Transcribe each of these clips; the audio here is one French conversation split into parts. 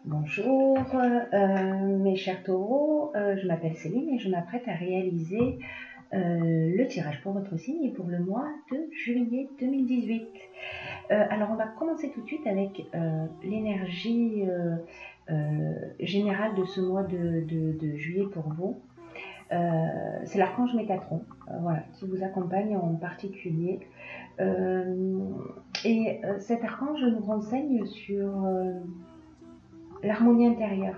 Bonjour, mes chers taureaux, je m'appelle Céline et je m'apprête à réaliser le tirage pour votre signe et pour le mois de juillet 2018. Alors on va commencer tout de suite avec l'énergie générale de ce mois de juillet pour vous. C'est l'archange Métatron, voilà, qui vous accompagne en particulier. Cet archange nous renseigne sur l'harmonie intérieure.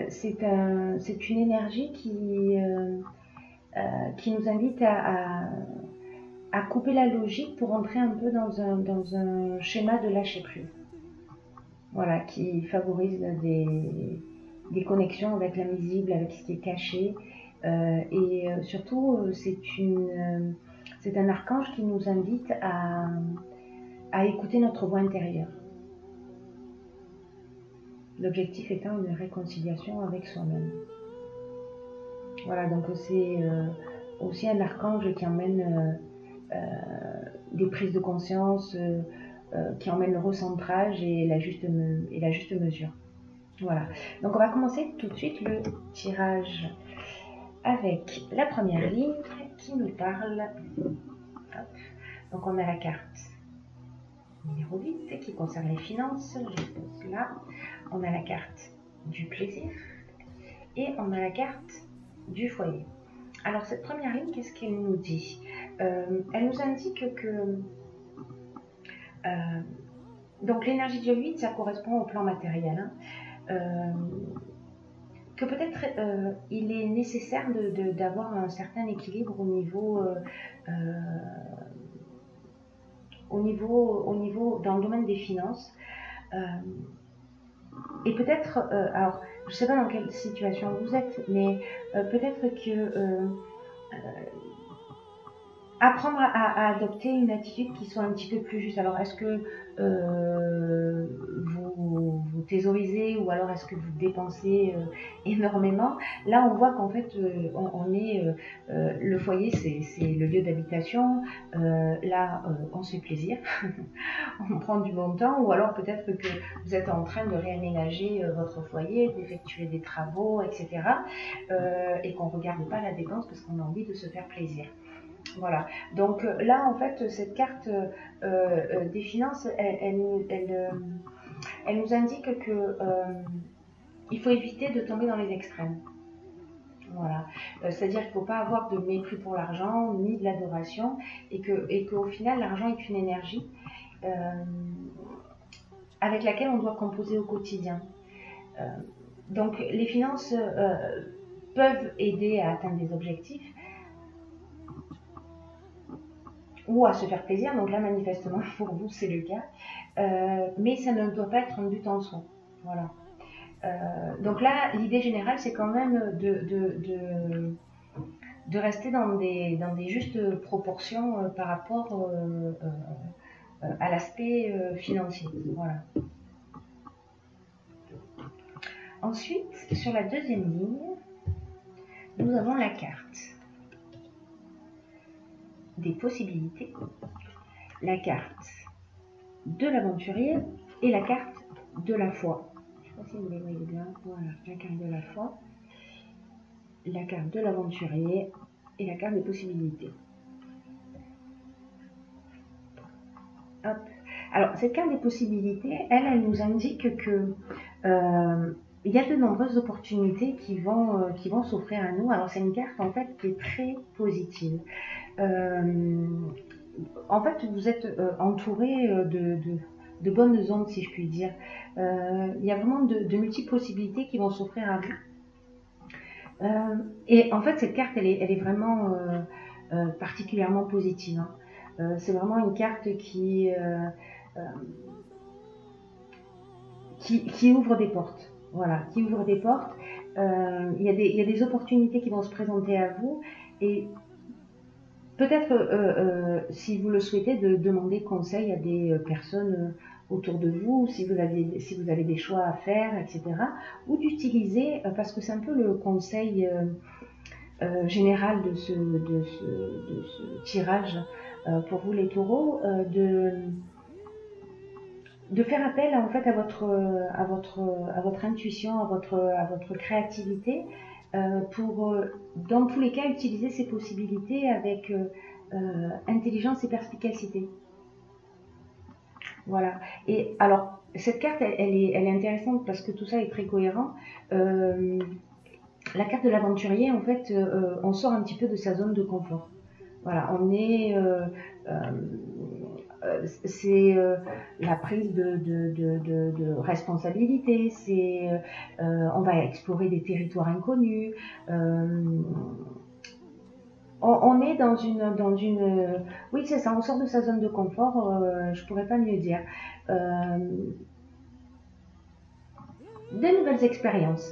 C'est une énergie qui nous invite à couper la logique pour entrer un peu dans un schéma de lâcher prise. Voilà, qui favorise des connexions avec l'invisible, avec ce qui est caché. Surtout, c'est un archange qui nous invite à écouter notre voix intérieure. L'objectif étant une réconciliation avec soi-même. Voilà, donc c'est aussi un archange qui emmène des prises de conscience, qui emmène le recentrage et la juste mesure. Voilà, donc on va commencer tout de suite le tirage avec la première ligne qui nous parle. Hop. Donc on a la carte numéro 8 qui concerne les finances, je pose là. On a la carte du plaisir et on a la carte du foyer. Alors cette première ligne, qu'est-ce qu'elle nous dit? Elle nous indique que donc l'énergie du 8, ça correspond au plan matériel, que peut-être il est nécessaire d'avoir un certain équilibre au niveau dans le domaine des finances. Et peut-être, alors je ne sais pas dans quelle situation vous êtes, mais peut-être que apprendre à adopter une attitude qui soit un petit peu plus juste. Alors est-ce que vous thésaurisez ou alors est-ce que vous dépensez énormément? Là on voit qu'en fait le foyer c'est le lieu d'habitation, là on se fait plaisir, on prend du bon temps, ou alors peut-être que vous êtes en train de réaménager votre foyer, d'effectuer des travaux, etc. Et qu'on ne regarde pas la dépense parce qu'on a envie de se faire plaisir. Voilà, donc là en fait cette carte des finances, elle nous indique que il faut éviter de tomber dans les extrêmes. Voilà, c'est-à-dire qu'il ne faut pas avoir de mépris pour l'argent ni de l'adoration, et qu'au final l'argent est une énergie avec laquelle on doit composer au quotidien. Donc les finances peuvent aider à atteindre des objectifs ou à se faire plaisir, donc là manifestement pour vous c'est le cas, mais ça ne doit pas être un but en soi. Voilà. Donc là l'idée générale c'est quand même de rester dans des justes proportions par rapport à l'aspect financier. Voilà. Ensuite, sur la deuxième ligne, nous avons la carte des possibilités, la carte de l'aventurier et la carte de la foi. Je ne sais pas si vous les voyez bien. Voilà, la carte de la foi, la carte de l'aventurier et la carte des possibilités. Hop. Alors, cette carte des possibilités, elle nous indique que il y a de nombreuses opportunités qui vont s'offrir à nous. Alors, c'est une carte en fait qui est très positive. En fait, vous êtes entouré de bonnes ondes, si je puis dire. Il y a vraiment de multiples possibilités qui vont s'offrir à vous. Et en fait, cette carte, elle est vraiment particulièrement positive. Hein. C'est vraiment une carte qui ouvre des portes. Voilà, qui ouvre des portes. Il y a des opportunités qui vont se présenter à vous, et peut-être, si vous le souhaitez, de demander conseil à des personnes autour de vous, si vous avez des choix à faire, etc. Ou d'utiliser, parce que c'est un peu le conseil général de ce tirage pour vous les taureaux, de faire appel en fait à votre intuition, à votre créativité, pour dans tous les cas utiliser ces possibilités avec intelligence et perspicacité. Voilà. Et alors, cette carte, elle est intéressante parce que tout ça est très cohérent. La carte de l'aventurier, en fait, on sort un petit peu de sa zone de confort. Voilà, on est, c'est la prise de responsabilité, c'est, on va explorer des territoires inconnus. On est dans une, oui c'est ça, on sort de sa zone de confort, je pourrais pas mieux dire. De nouvelles expériences.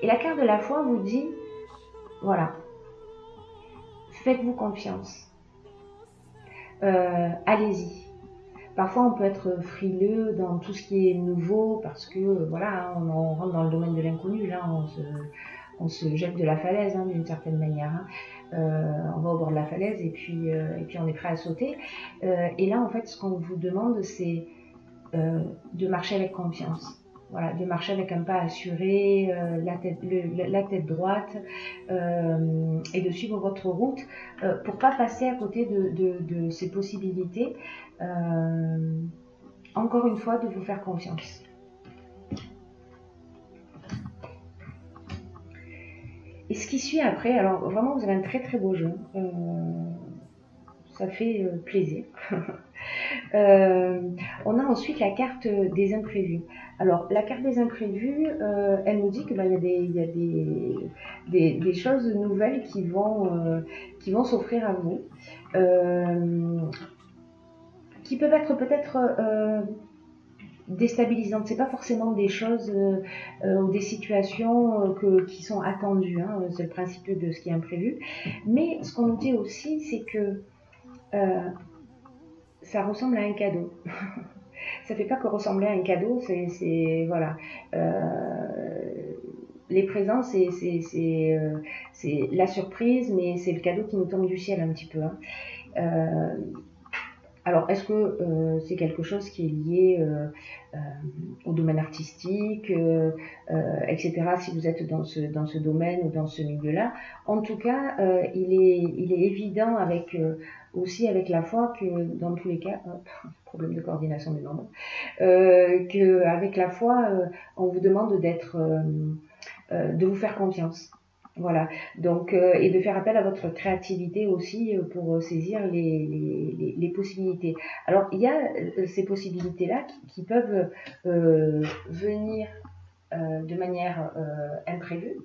Et la carte de la foi vous dit, voilà, faites-vous confiance. Allez-y. Parfois, on peut être frileux dans tout ce qui est nouveau parce que, voilà, on rentre dans le domaine de l'inconnu. Là, on se jette de la falaise, hein, d'une certaine manière. Hein. On va au bord de la falaise et puis on est prêt à sauter. Et là, en fait, ce qu'on vous demande, c'est de marcher avec confiance. Voilà, de marcher avec un pas assuré, la tête droite, et de suivre votre route pour pas passer à côté de ces possibilités. Encore une fois, de vous faire confiance. Et ce qui suit après, alors vraiment vous avez un très très beau jeu, ça fait plaisir. On a ensuite la carte des imprévus. Alors la carte des imprévus, elle nous dit que il y a des choses nouvelles qui vont s'offrir à vous, qui peuvent être peut-être déstabilisantes. C'est pas forcément des choses ou des situations qui sont attendues. Hein. C'est le principe de ce qui est imprévu. Mais ce qu'on nous dit aussi, c'est que ça ressemble à un cadeau. Ça fait pas que ressembler à un cadeau, c'est voilà. Les présents, c'est la surprise, mais c'est le cadeau qui nous tombe du ciel un petit peu. Hein. Alors, est-ce que c'est quelque chose qui est lié au domaine artistique, etc. Si vous êtes dans ce domaine ou dans ce milieu-là, en tout cas, il est évident aussi avec la foi que dans tous les cas, problème de coordination des membres, qu'avec la foi, on vous demande de vous faire confiance. Voilà, donc, et de faire appel à votre créativité aussi pour saisir les possibilités. Alors, il y a ces possibilités-là qui peuvent venir de manière imprévue.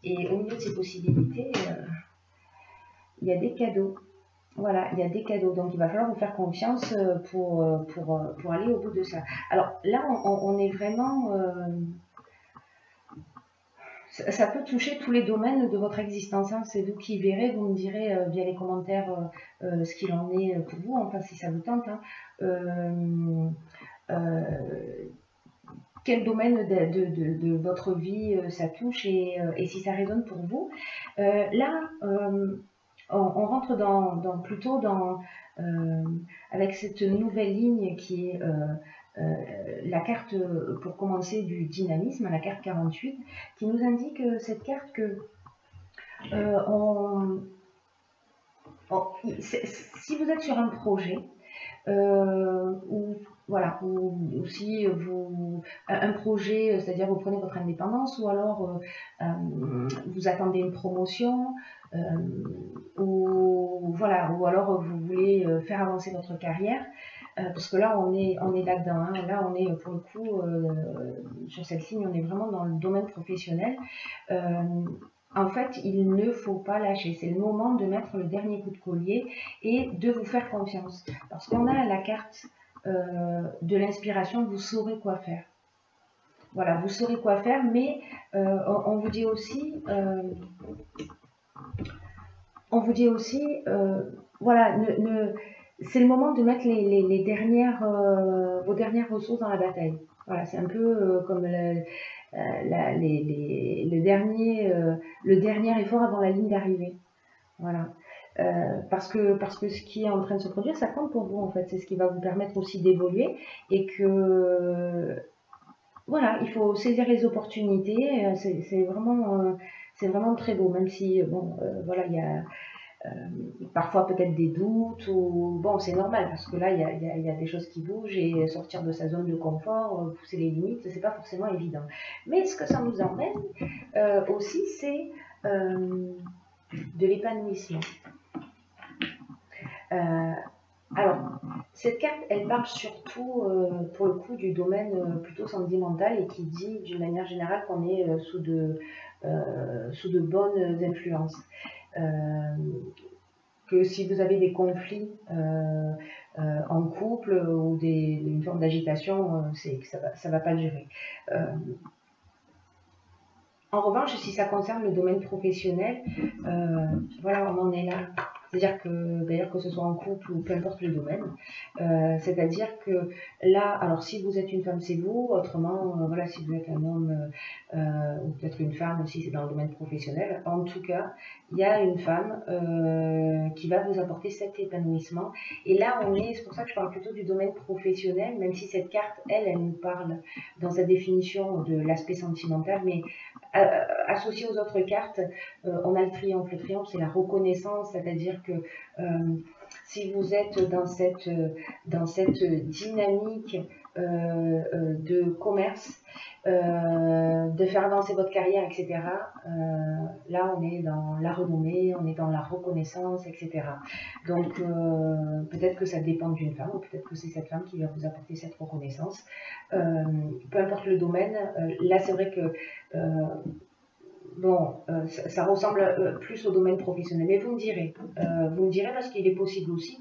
Et au milieu de ces possibilités, il y a des cadeaux. Voilà, il y a des cadeaux. Donc, il va falloir vous faire confiance pour aller au bout de ça. Alors, là, on est vraiment... ça peut toucher tous les domaines de votre existence. Hein. C'est vous qui verrez, vous me direz via les commentaires ce qu'il en est pour vous, enfin si ça vous tente. Hein. Quel domaine de votre vie ça touche et si ça résonne pour vous. Là, on rentre plutôt avec cette nouvelle ligne qui est la carte, pour commencer, du dynamisme, la carte 48, qui nous indique cette carte que si vous êtes sur un projet, ou si un projet, c'est-à-dire vous prenez votre indépendance, ou alors vous attendez une promotion, ou alors vous voulez faire avancer votre carrière, parce que là on est là-dedans, hein. Là on est pour le coup sur cette ligne, on est vraiment dans le domaine professionnel. En fait, il ne faut pas lâcher. C'est le moment de mettre le dernier coup de collier et de vous faire confiance. Parce qu'on a la carte de l'inspiration, vous saurez quoi faire. Voilà, vous saurez quoi faire, mais on vous dit aussi, voilà, c'est le moment de mettre vos dernières ressources dans la bataille. Voilà, c'est un peu comme le dernier effort avant la ligne d'arrivée. Voilà. parce que ce qui est en train de se produire, ça compte pour vous en fait. C'est ce qui va vous permettre aussi d'évoluer et que voilà, il faut saisir les opportunités. C'est vraiment très beau, même si bon, voilà, il y a parfois peut-être des doutes ou bon, c'est normal parce que là, il y a des choses qui bougent et sortir de sa zone de confort, pousser les limites, c'est pas forcément évident. Mais ce que ça nous emmène aussi, c'est de l'épanouissement. Alors, cette carte, elle parle surtout, pour le coup, du domaine plutôt sentimental et qui dit d'une manière générale qu'on est sous de bonnes influences. Que si vous avez des conflits en couple ou une forme d'agitation, c'est que ça va pas durer. En revanche, si ça concerne le domaine professionnel, voilà, on en est là. C'est-à-dire que, d'ailleurs, que ce soit en couple ou peu importe le domaine, c'est-à-dire que là, alors si vous êtes une femme, c'est vous, autrement, voilà, si vous êtes un homme ou peut-être une femme aussi, c'est dans le domaine professionnel. En tout cas, il y a une femme qui va vous apporter cet épanouissement. Et là, c'est pour ça que je parle plutôt du domaine professionnel, même si cette carte, elle nous parle dans sa définition de l'aspect sentimental, mais associé aux autres cartes, on a le triomphe. Le triomphe, c'est la reconnaissance, c'est-à-dire que si vous êtes dans cette dynamique de commerce, de faire avancer votre carrière, etc. Là, on est dans la renommée, on est dans la reconnaissance, etc. Donc, peut-être que ça dépend d'une femme, ou peut-être que c'est cette femme qui va vous apporter cette reconnaissance. Peu importe le domaine, là, c'est vrai que bon, ça ressemble plus au domaine professionnel. Mais vous me direz parce qu'il est possible aussi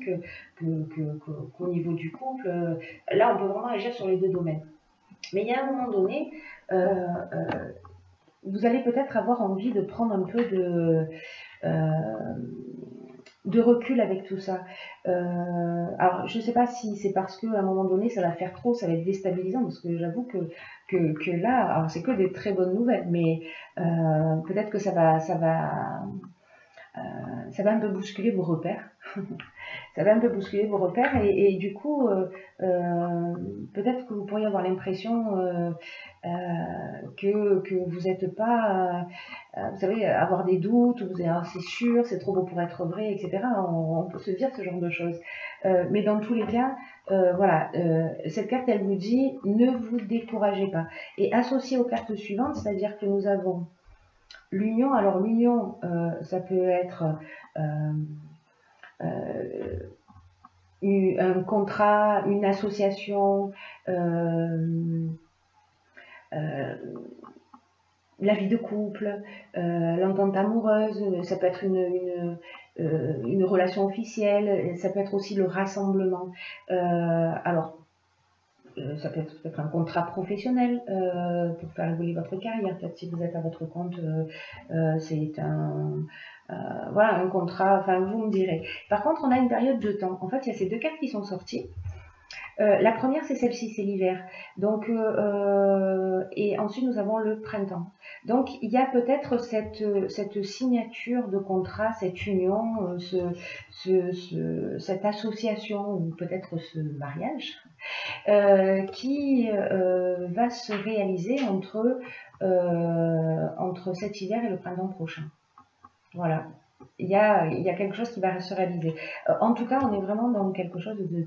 qu'au niveau du couple, là, on peut vraiment agir sur les deux domaines. Mais il y a un moment donné, vous allez peut-être avoir envie de prendre un peu de recul avec tout ça. Alors, je ne sais pas si c'est parce qu'à un moment donné, ça va faire trop, ça va être déstabilisant, parce que j'avoue que là, alors c'est que des très bonnes nouvelles, mais peut-être que ça va un peu bousculer vos repères. Ça va un peu bousculer vos repères et du coup, peut-être que vous pourriez avoir l'impression que vous n'êtes pas, vous savez, avoir des doutes, vous êtes c'est sûr, c'est trop beau pour être vrai, etc. On peut se dire ce genre de choses. Mais dans tous les cas, voilà, cette carte, elle vous dit, ne vous découragez pas. Et associée aux cartes suivantes, c'est-à-dire que nous avons l'union. Alors l'union, ça peut être un contrat, une association, la vie de couple, l'entente amoureuse, ça peut être une relation officielle, ça peut être aussi le rassemblement. Alors, ça peut être peut-être un contrat professionnel pour faire évoluer votre carrière. Peut-être si vous êtes à votre compte, c'est voilà, un contrat, enfin vous me direz. Par contre, on a une période de temps. En fait, il y a ces deux cartes qui sont sorties. La première, c'est celle-ci, c'est l'hiver. Donc, et ensuite, nous avons le printemps. Donc, il y a peut-être cette signature de contrat, cette union, cette association, ou peut-être ce mariage, qui va se réaliser entre cet hiver et le printemps prochain. Voilà. Il y a quelque chose qui va se réaliser. En tout cas, on est vraiment dans quelque chose de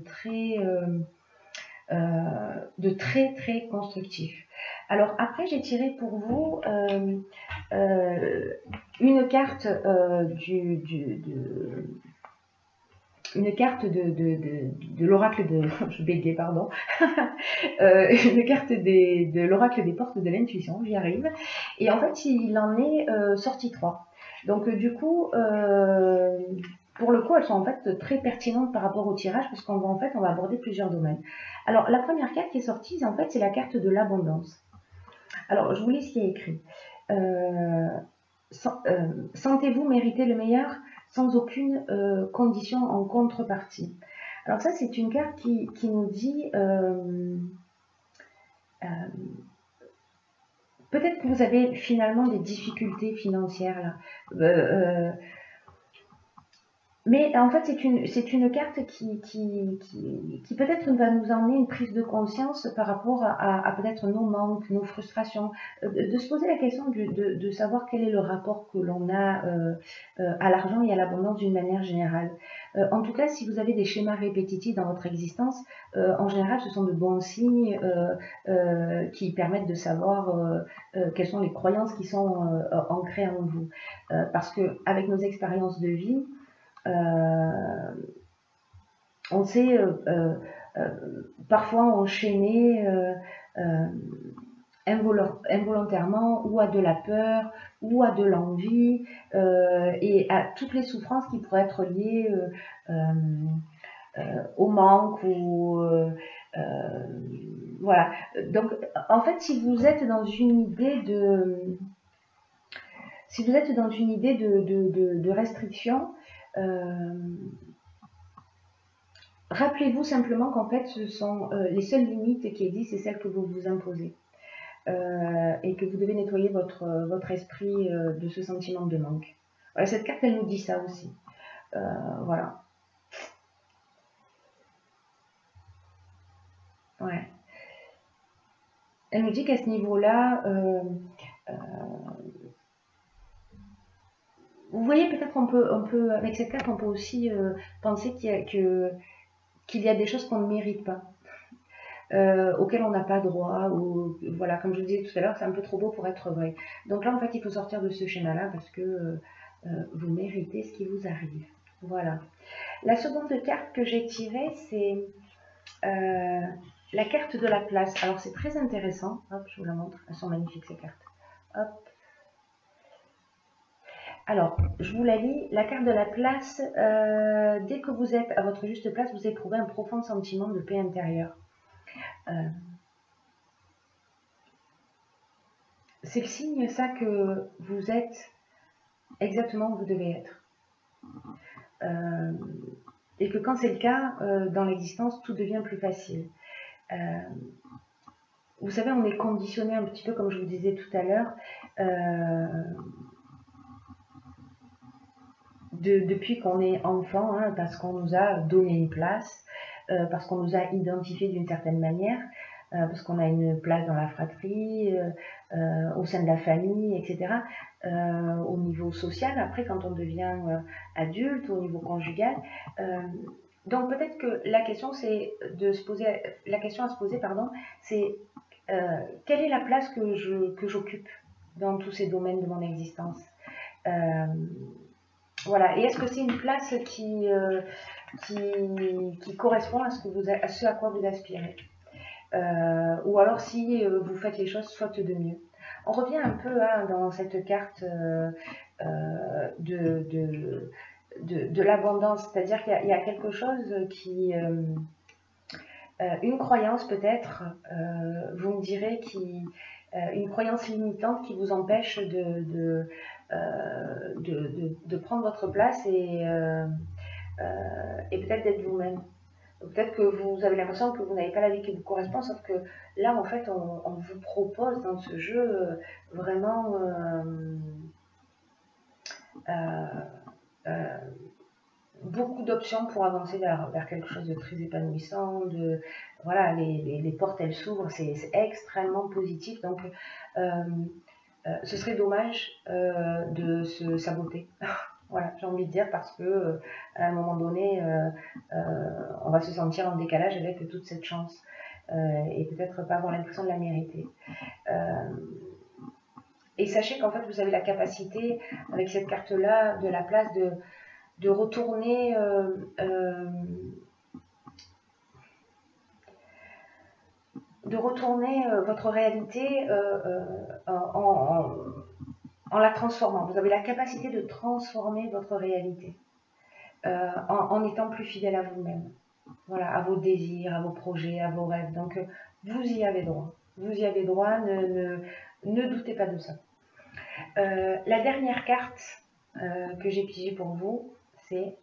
très très constructif. Alors après, j'ai tiré pour vous une carte une carte de l'oracle de je bégayais, pardon. Une carte de l'oracle des portes de l'intuition, j'y arrive. Et en fait, il en est sorti 3. Donc du coup, pour le coup, elles sont en fait très pertinentes par rapport au tirage parce qu'on va aborder plusieurs domaines. Alors la première carte qui est sortie, en fait, c'est la carte de l'abondance. Alors je vous lis ce qui est écrit. Sentez-vous mériter le meilleur sans aucune condition en contrepartie. Alors ça, c'est une carte qui nous dit peut-être que vous avez finalement des difficultés financières là. Mais en fait, c'est une carte qui peut-être va nous emmener une prise de conscience par rapport à peut-être nos manques, nos frustrations, de se poser la question de savoir quel est le rapport que l'on a à l'argent et à l'abondance d'une manière générale. En tout cas, si vous avez des schémas répétitifs dans votre existence, en général, ce sont de bons signes qui permettent de savoir quelles sont les croyances qui sont ancrées en vous. Parce que avec nos expériences de vie, on sait parfois enchaîner involontairement ou à de la peur ou à de l'envie et à toutes les souffrances qui pourraient être liées au manque ou voilà. Donc en fait, si vous êtes dans une idée de restriction, rappelez-vous simplement qu'en fait, ce sont les seules limites qui existent, c'est celles que vous vous imposez. Et que vous devez nettoyer votre esprit de ce sentiment de manque. Voilà, cette carte, elle nous dit ça aussi. Voilà. Ouais. Elle nous dit qu'à ce niveau-là, vous voyez, peut-être on peut, avec cette carte, on peut aussi penser qu'il y a des choses qu'on ne mérite pas. Auxquelles on n'a pas droit, ou voilà, comme je vous disais tout à l'heure, c'est un peu trop beau pour être vrai. Donc là, en fait, il faut sortir de ce schéma-là parce que vous méritez ce qui vous arrive. Voilà. La seconde carte que j'ai tirée, c'est la carte de la place. Alors, c'est très intéressant. Hop, je vous la montre. Elles sont magnifiques, ces cartes. Hop. Alors, je vous la lis. La carte de la place, dès que vous êtes à votre juste place, vous éprouvez un profond sentiment de paix intérieure. C'est le signe, ça, que vous êtes exactement où vous devez être. Et que quand c'est le cas, dans l'existence, tout devient plus facile. Vous savez, on est conditionné un petit peu, comme je vous disais tout à l'heure, depuis qu'on est enfant, hein, parce qu'on nous a donné une place, parce qu'on nous a identifié d'une certaine manière, parce qu'on a une place dans la fratrie, au sein de la famille, etc. Au niveau social, après, quand on devient adulte, au niveau conjugal. Donc peut-être que la question, c'est de se poser, la question à se poser, pardon, c'est quelle est la place que j'occupe dans tous ces domaines de mon existence. Voilà. Et est-ce que c'est une place qui correspond à ce à quoi vous aspirez, ou alors si vous faites les choses faute de mieux. On revient un peu dans cette carte de l'abondance, c'est-à-dire qu'il y a quelque chose qui, une croyance peut-être, vous me direz, une croyance limitante qui vous empêche de prendre votre place et peut-être d'être vous-même. Peut-être que vous avez l'impression que vous n'avez pas la vie qui vous correspond, sauf que là, en fait, on vous propose dans ce jeu vraiment beaucoup d'options pour avancer vers quelque chose de très épanouissant. Voilà, les portes, elles s'ouvrent, c'est extrêmement positif. Donc, ce serait dommage de se saboter. Voilà, j'ai envie de dire, parce que à un moment donné, on va se sentir en décalage avec toute cette chance et peut-être pas avoir l'impression de la mériter. Et sachez qu'en fait, vous avez la capacité, avec cette carte-là, de la place, de retourner votre réalité en la transformant. Vous avez la capacité de transformer votre réalité en étant plus fidèle à vous-même. Voilà, à vos désirs, à vos projets, à vos rêves. Donc, vous y avez droit. Vous y avez droit, ne doutez pas de ça. La dernière carte que j'ai pigée pour vous, c'est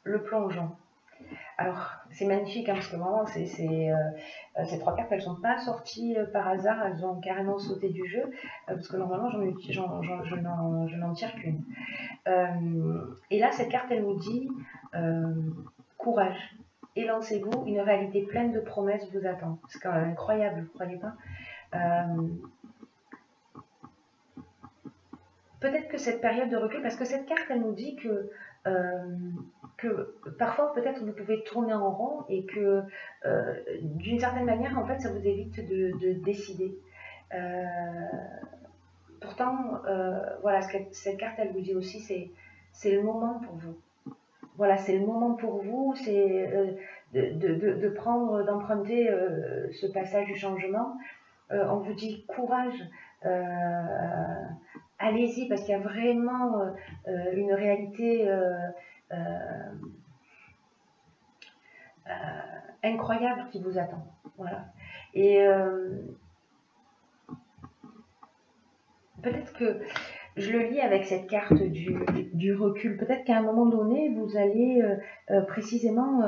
le plongeon. Alors, c'est magnifique, hein, parce que vraiment, ces trois cartes, elles ne sont pas sorties par hasard, elles ont carrément sauté du jeu, parce que normalement, je n'en tire qu'une. Et là, cette carte, elle nous dit courage, élancez-vous, une réalité pleine de promesses vous attend. C'est quand même incroyable, vous ne croyez pas? Peut-être que cette période de recul, parce que cette carte, elle nous dit que parfois, peut-être, vous pouvez tourner en rond et que, d'une certaine manière, en fait, ça vous évite de décider. Pourtant, voilà, cette carte, elle vous dit aussi, c'est le moment pour vous. Voilà, c'est le moment pour vous, c'est de prendre, d'emprunter ce passage du changement. On vous dit courage, allez-y, parce qu'il y a vraiment une réalité incroyable qui vous attend. Voilà. Et peut-être que je le lis avec cette carte du recul. Peut-être qu'à un moment donné, vous allez précisément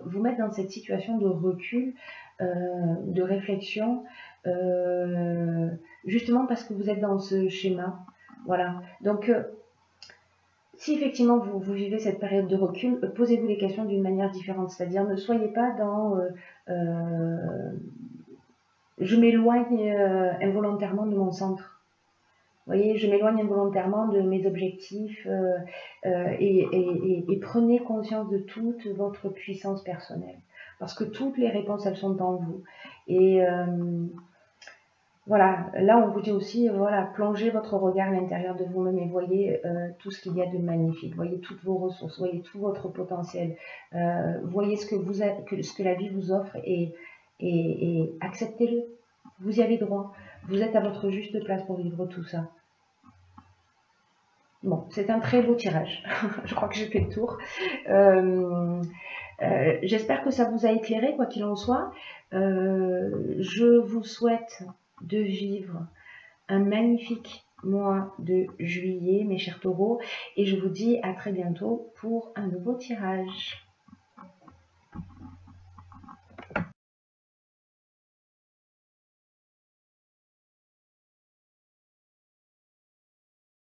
vous mettre dans cette situation de recul, de réflexion, justement parce que vous êtes dans ce schéma. Voilà. Donc, si effectivement vous vivez cette période de recul, posez-vous les questions d'une manière différente. C'est-à-dire, ne soyez pas dans je m'éloigne involontairement de mon centre. Vous voyez, je m'éloigne involontairement de mes objectifs et prenez conscience de toute votre puissance personnelle. Parce que toutes les réponses, elles sont en vous. Et voilà, là on vous dit aussi, voilà, plongez votre regard à l'intérieur de vous-même et voyez tout ce qu'il y a de magnifique. Voyez toutes vos ressources, voyez tout votre potentiel. Voyez ce que la vie vous offre et acceptez-le. Vous y avez droit. Vous êtes à votre juste place pour vivre tout ça. Bon, c'est un très beau tirage. Je crois que j'ai fait le tour. J'espère que ça vous a éclairé, quoi qu'il en soit. Je vous souhaite de vivre un magnifique mois de juillet, mes chers taureaux. Et je vous dis à très bientôt pour un nouveau tirage.